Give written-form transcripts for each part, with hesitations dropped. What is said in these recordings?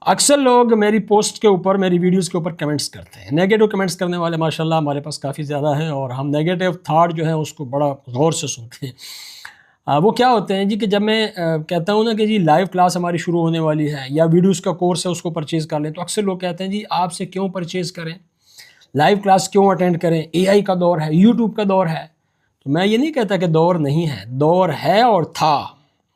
अक्सर लोग मेरी पोस्ट के ऊपर, मेरी वीडियोस के ऊपर कमेंट्स करते हैं। नेगेटिव कमेंट्स करने वाले माशाल्लाह हमारे पास काफ़ी ज़्यादा हैं और हम नेगेटिव थाट जो है उसको बड़ा गौर से सुनते हैं। वो क्या होते हैं जी कि जब मैं कहता हूँ ना कि जी लाइव क्लास हमारी शुरू होने वाली है या वीडियोस का कोर्स है उसको परचेज़ कर लें, तो अक्सर लोग कहते हैं जी आपसे क्यों परचेज़ करें, लाइव क्लास क्यों अटेंड करें, एआई का दौर है, यूट्यूब का दौर है। तो मैं ये नहीं कहता कि दौर नहीं है, दौर है और था।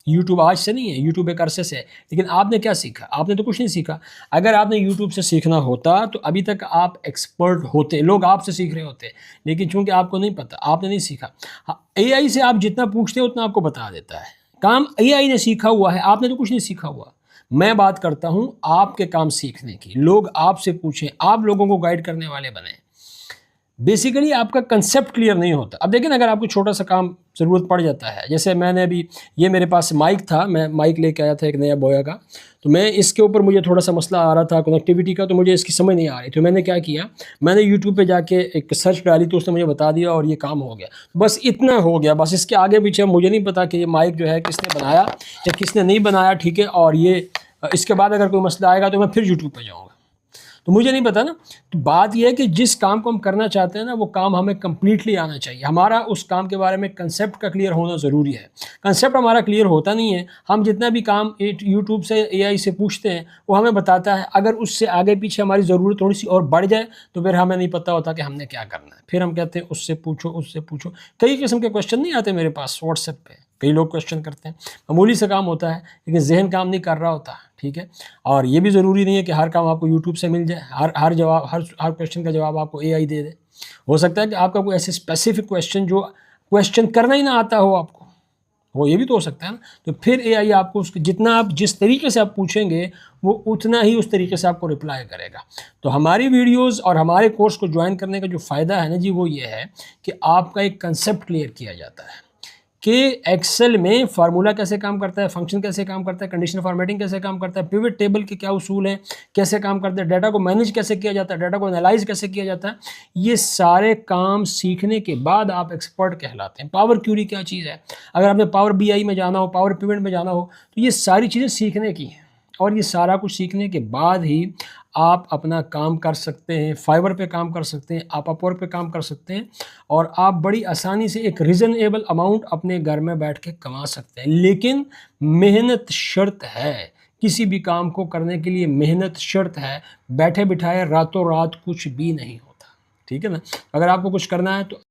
यूट्यूब आज से नहीं है, यूट्यूब एक अरसे से है। लेकिन आपने क्या सीखा? आपने तो कुछ नहीं सीखा। अगर आपने यूट्यूब से सीखना होता तो अभी तक आप एक्सपर्ट होते, लोग आपसे सीख रहे होते। लेकिन चूंकि आपको नहीं पता, आपने नहीं सीखा। हाँ, एआई से आप जितना पूछते हो उतना आपको बता देता है। काम एआई ने सीखा हुआ है, आपने तो कुछ नहीं सीखा हुआ। मैं बात करता हूँ आपके काम सीखने की। लोग आपसे पूछें, आप लोगों को गाइड करने वाले बने। बेसिकली आपका कंसेप्ट क्लियर नहीं होता। अब देखिए ना, अगर आपको छोटा सा काम ज़रूरत पड़ जाता है, जैसे मैंने अभी ये मेरे पास माइक था, मैं माइक लेके आया था एक नया बोया का, तो मैं इसके ऊपर मुझे थोड़ा सा मसला आ रहा था कनेक्टिविटी का, तो मुझे इसकी समझ नहीं आ रही। तो मैंने क्या किया, मैंने यूट्यूब पे जाके एक सर्च डाली तो उसने मुझे बता दिया और ये काम हो गया। बस इतना हो गया, बस इसके आगे पीछे मुझे नहीं पता कि ये माइक जो है किसने बनाया या किसने नहीं बनाया, ठीक है। और ये इसके बाद अगर कोई मसला आएगा तो मैं फिर यूट्यूब पर जाऊँगा, तो मुझे नहीं पता ना। तो बात यह है कि जिस काम को हम करना चाहते हैं ना, वो काम हमें कम्प्लीटली आना चाहिए। हमारा उस काम के बारे में कंसेप्ट का क्लियर होना ज़रूरी है। कंसेप्ट हमारा क्लियर होता नहीं है, हम जितना भी काम यूट्यूब से, एआई से पूछते हैं वो हमें बताता है। अगर उससे आगे पीछे हमारी ज़रूरत थोड़ी सी और बढ़ जाए तो फिर हमें नहीं पता होता कि हमने क्या करना है। फिर हम कहते हैं उससे पूछो, उससे पूछो। कई किस्म के क्वेश्चन नहीं आते मेरे पास व्हाट्सएप पर, कई लोग क्वेश्चन करते हैं, मामूली सा काम होता है लेकिन जहन काम नहीं कर रहा होता, ठीक है। और ये भी ज़रूरी नहीं है कि हर काम आपको यूट्यूब से मिल जाए, हर क्वेश्चन का जवाब आपको एआई दे दे। हो सकता है कि आपका कोई ऐसे स्पेसिफिक क्वेश्चन जो क्वेश्चन करना ही ना आता हो आपको, वो ये भी तो हो सकता है ना। तो फिर एआई आपको उसके जितना आप जिस तरीके से आप पूछेंगे वो उतना ही उस तरीके से आपको रिप्लाई करेगा। तो हमारी वीडियोस और हमारे कोर्स को ज्वाइन करने का जो फ़ायदा है ना जी, वो ये है कि आपका एक कंसेप्ट क्लियर किया जाता है कि एक्सेल में फार्मूला कैसे काम करता है, फंक्शन कैसे काम करता है, कंडीशनल फॉर्मेटिंग कैसे काम करता है, पिवट टेबल के क्या उसूल हैं, कैसे काम करते हैं, डाटा को मैनेज कैसे किया जाता है, डाटा को एनालाइज कैसे किया जाता है। ये सारे काम सीखने के बाद आप एक्सपर्ट कहलाते हैं। पावर क्यूरी क्या चीज़ है, अगर आपने पावर बीआई में जाना हो, पावर पिवट में जाना हो, तो ये सारी चीज़ें सीखने की हैं। और ये सारा कुछ सीखने के बाद ही आप अपना काम कर सकते हैं। फाइवर पे काम कर सकते हैं, आप अपवर्क पे काम कर सकते हैं और आप बड़ी आसानी से एक रीज़नेबल अमाउंट अपने घर में बैठ के कमा सकते हैं। लेकिन मेहनत शर्त है, किसी भी काम को करने के लिए मेहनत शर्त है। बैठे बिठाए रातों रात कुछ भी नहीं होता, ठीक है ना। अगर आपको कुछ करना है तो